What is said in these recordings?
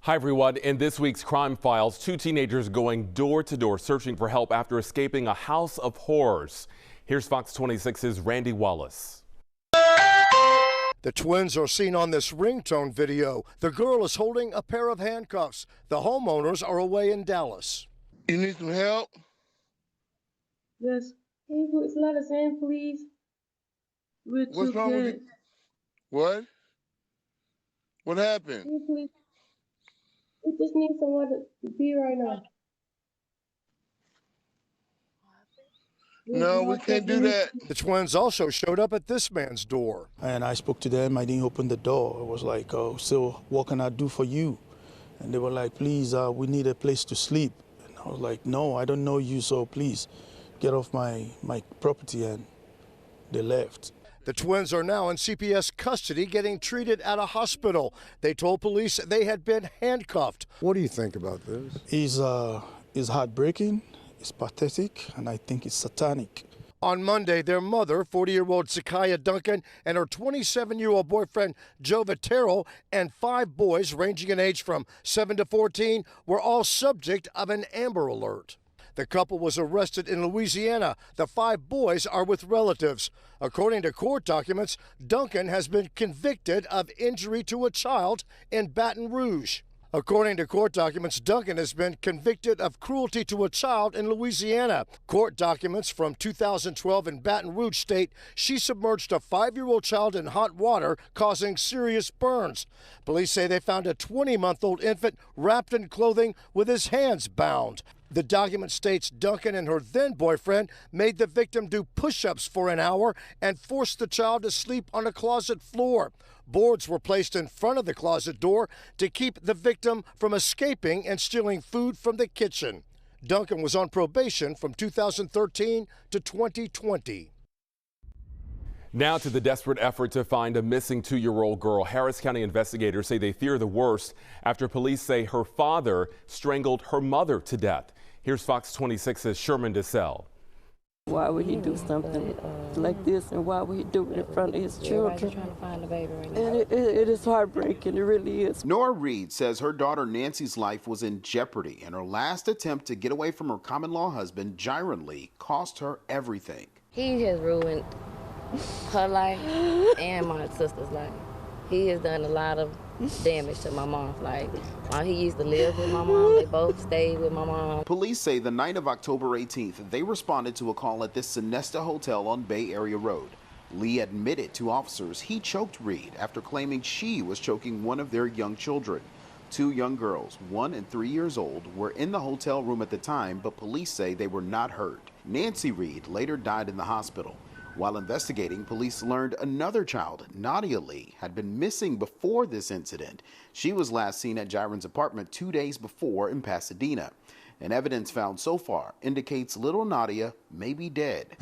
Hi, everyone. In this week's Crime Files, two teenagers going door to door searching for help after escaping a house of horrors. Here's Fox 26's Randy Wallace. The twins are seen on this ringtone video. The girl is holding a pair of handcuffs. The homeowners are away in Dallas. You need some help? Yes. Can you please let us in, please? What's wrong with you? What? What happened? Can you please? We just need somewhere to be right now. No, we can't do that. The twins also showed up at this man's door. And I spoke to them. I didn't open the door. I was like, oh, so what can I do for you? And they were like, please, we need a place to sleep. And I was like, no, I don't know you, so please get off my property. And they left. The twins are now in CPS custody getting treated at a hospital. They told police they had been handcuffed. What do you think about this? It's heartbreaking, it's pathetic, and I think it's satanic. On Monday, their mother, 40-year-old Zakaya Duncan, and her 27-year-old boyfriend, Joe Vitero, and 5 boys ranging in age from 7 to 14 were all subject of an Amber Alert. The couple was arrested in Louisiana. The 5 boys are with relatives. According to court documents, Duncan has been convicted of injury to a child in Baton Rouge. According to court documents, Duncan has been convicted of cruelty to a child in Louisiana. Court documents from 2012 in Baton Rouge state she submerged a 5-year-old child in hot water, causing serious burns. Police say they found a 20-month-old infant wrapped in clothing with his hands bound. The document states Duncan and her then-boyfriend made the victim do push-ups for an hour and forced the child to sleep on a closet floor. Boards were placed in front of the closet door to keep the victim from escaping and stealing food from the kitchen. Duncan was on probation from 2013 to 2020. Now to the desperate effort to find a missing 2-year-old girl. Harris County investigators say they fear the worst after police say her father strangled her mother to death. Here's Fox 26's Sherman DeSalle. Why would he do something like this, and why would he do it in front of his children? Trying to find the baby right now. And it is heartbreaking, it really is. Nora Reed says her daughter Nancy's life was in jeopardy, and her last attempt to get away from her common-law husband, Jiron Lee, cost her everything. He has ruined her life and my sister's life. He has done a lot of damage to my mom's life. While he used to live with my mom, they both stayed with my mom. Police say the night of October 18th, they responded to a call at this Sonesta Hotel on Bay Area Road. Lee admitted to officers he choked Reed after claiming she was choking one of their young children. 2 young girls, 1 and 3 years old, were in the hotel room at the time, but police say they were not hurt. Nancy Reed later died in the hospital. While investigating, police learned another child, Nadia Lee, had been missing before this incident. She was last seen at Jiron's apartment 2 days before in Pasadena. And evidence found so far indicates little Nadia may be dead.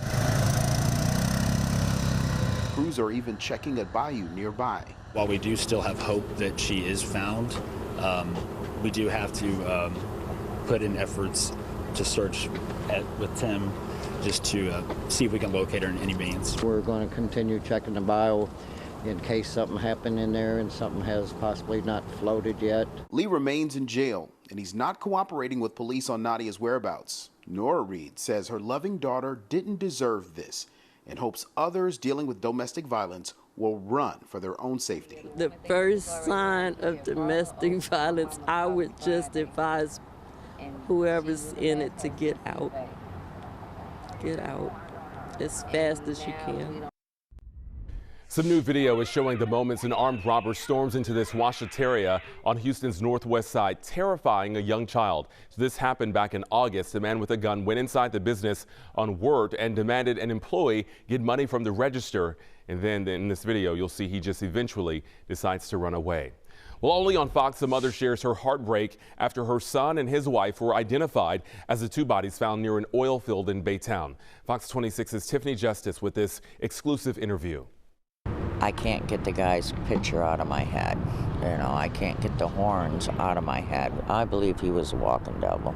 Crews are even checking a bayou nearby. While we do still have hope that she is found, we do have to put in efforts to search with Tim just to see if we can locate her in any means. We're going to continue checking the bio in case something happened in there and something has possibly not floated yet. Lee remains in jail, and he's not cooperating with police on Nadia's whereabouts. Nora Reed says her loving daughter didn't deserve this and hopes others dealing with domestic violence will run for their own safety. The first sign of domestic violence, I would just advise whoever's in it to get out. Get out as fast as you can. Some new video is showing the moments an armed robber storms into this washateria on Houston's northwest side, terrifying a young child. So this happened back in August. A man with a gun went inside the business on Wirt and demanded an employee get money from the register. And then in this video, you'll see he just eventually decides to run away. Well, only on Fox, the mother shares her heartbreak after her son and his wife were identified as the 2 bodies found near an oil field in Baytown. Fox 26's Tiffany Justice with this exclusive interview. I can't get the guy's picture out of my head. I can't get the horns out of my head. I believe he was a walking devil.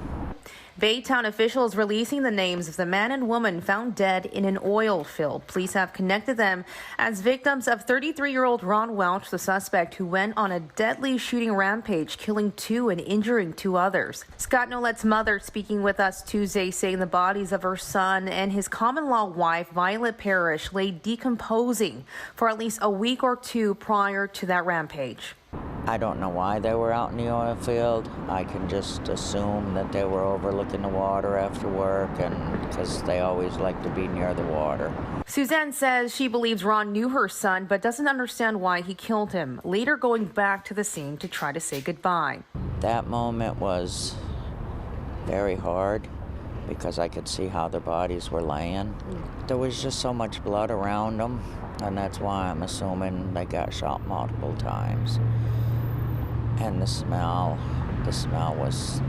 Baytown officials releasing the names of the man and woman found dead in an oil field. Police have connected them as victims of 33-year-old Ron Welch, the suspect who went on a deadly shooting rampage, killing 2 and injuring 2 others. Scott Nolet's mother speaking with us Tuesday, saying the bodies of her son and his common-law wife, Violet Parrish, lay decomposing for at least a week or 2 prior to that rampage. I don't know why they were out in the oil field. I can just assume that they were overlooking the water after work, and because they always like to be near the water. Suzanne says she believes Ron knew her son but doesn't understand why he killed him, later going back to the scene to try to say goodbye. That moment was very hard because I could see how their bodies were laying. There was just so much blood around them, and that's why I'm assuming they got shot multiple times. And the smell was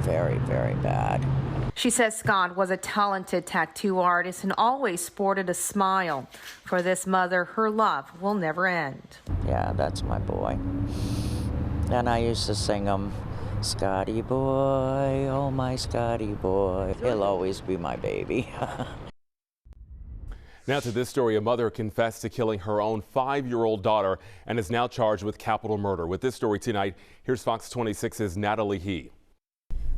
very, very bad. She says Scott was a talented tattoo artist and always sported a smile. For this mother, her love will never end. Yeah, that's my boy. And I used to sing him, Scotty boy, oh my Scotty boy. He'll always be my baby. Now to this story, a mother confessed to killing her own 5-year-old daughter and is now charged with capital murder. With this story tonight, here's Fox 26's Natalie He.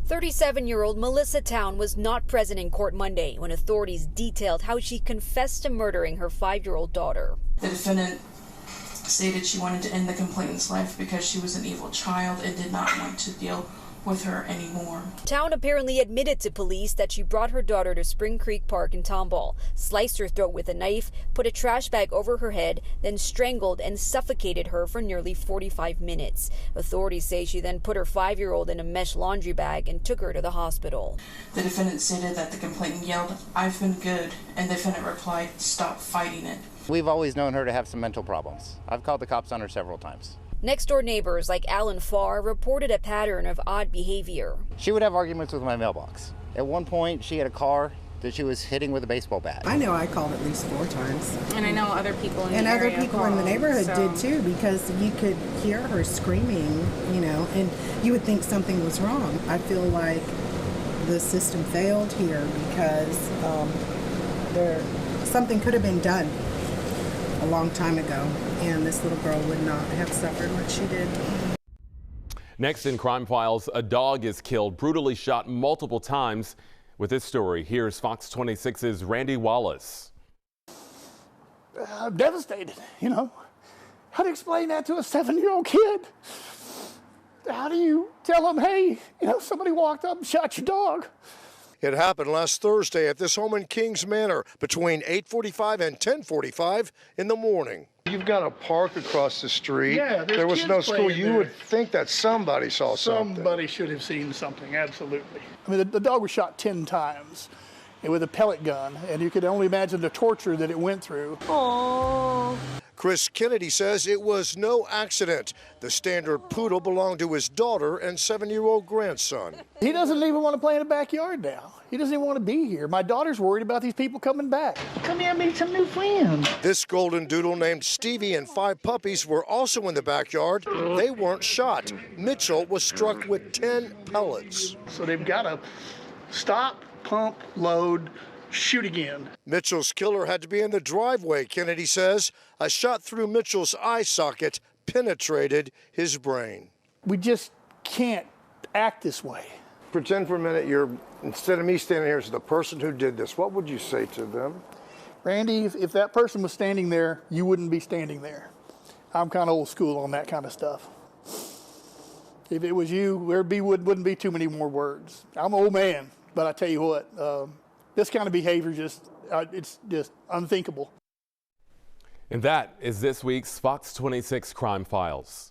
37-year-old Melissa Town was not present in court Monday when authorities detailed how she confessed to murdering her 5-year-old daughter. The defendant stated she wanted to end the complainant's life because she was an evil child and did not want to deal with her anymore. Town apparently admitted to police that she brought her daughter to Spring Creek Park in Tomball, sliced her throat with a knife, put a trash bag over her head, then strangled and suffocated her for nearly 45 minutes. Authorities say she then put her 5-year-old in a mesh laundry bag and took her to the hospital. The defendant stated that the complainant yelled, "I've been good," and the defendant replied, "Stop fighting it." We've always known her to have some mental problems. I've called the cops on her several times. Next-door neighbors like Alan Farr reported a pattern of odd behavior. She would have arguments with my mailbox. At one point, she had a car that she was hitting with a baseball bat. I know I called at least 4 times. And I know other people in the area area other people in the neighborhood did too, because you could hear her screaming, you know, and you would think something was wrong. I feel like the system failed here because something could have been done a long time ago, and this little girl would not have suffered what she did. Next in Crime Files, a dog is killed, brutally shot multiple times. With this story, here's Fox 26's Randy Wallace. I'm devastated, you know. How do you explain that to a 7-year-old kid? How do you tell them, hey, you know, somebody walked up and shot your dog? It happened last Thursday at this home in Kings Manor between 8:45 and 10:45 in the morning. You've got a park across the street. Yeah, there was no school. You there. would think that somebody saw something. Somebody should have seen something, absolutely. I mean, the dog was shot 10 times with a pellet gun, and you could only imagine the torture that it went through. Aww. Chris Kennedy says it was no accident. The standard poodle belonged to his daughter and 7-year-old grandson. He doesn't even want to play in the backyard now. He doesn't even want to be here. My daughter's worried about these people coming back. Come here and meet some new friends. This golden doodle named Stevie and 5 puppies were also in the backyard. They weren't shot. Mitchell was struck with 10 pellets. So they've got to stop, pump, load, shoot again. Mitchell's killer had to be in the driveway, Kennedy says. A shot through Mitchell's eye socket penetrated his brain. We just can't act this way. Pretend for a minute instead of me standing here, as the person who did this. What would you say to them? Randy, if that person was standing there, you wouldn't be standing there. I'm kind of old school on that kind of stuff. If it was you, there wouldn't be too many more words. I'm an old man, but I tell you what, this kind of behavior it's just unthinkable. And that is this week's Fox 26 Crime Files.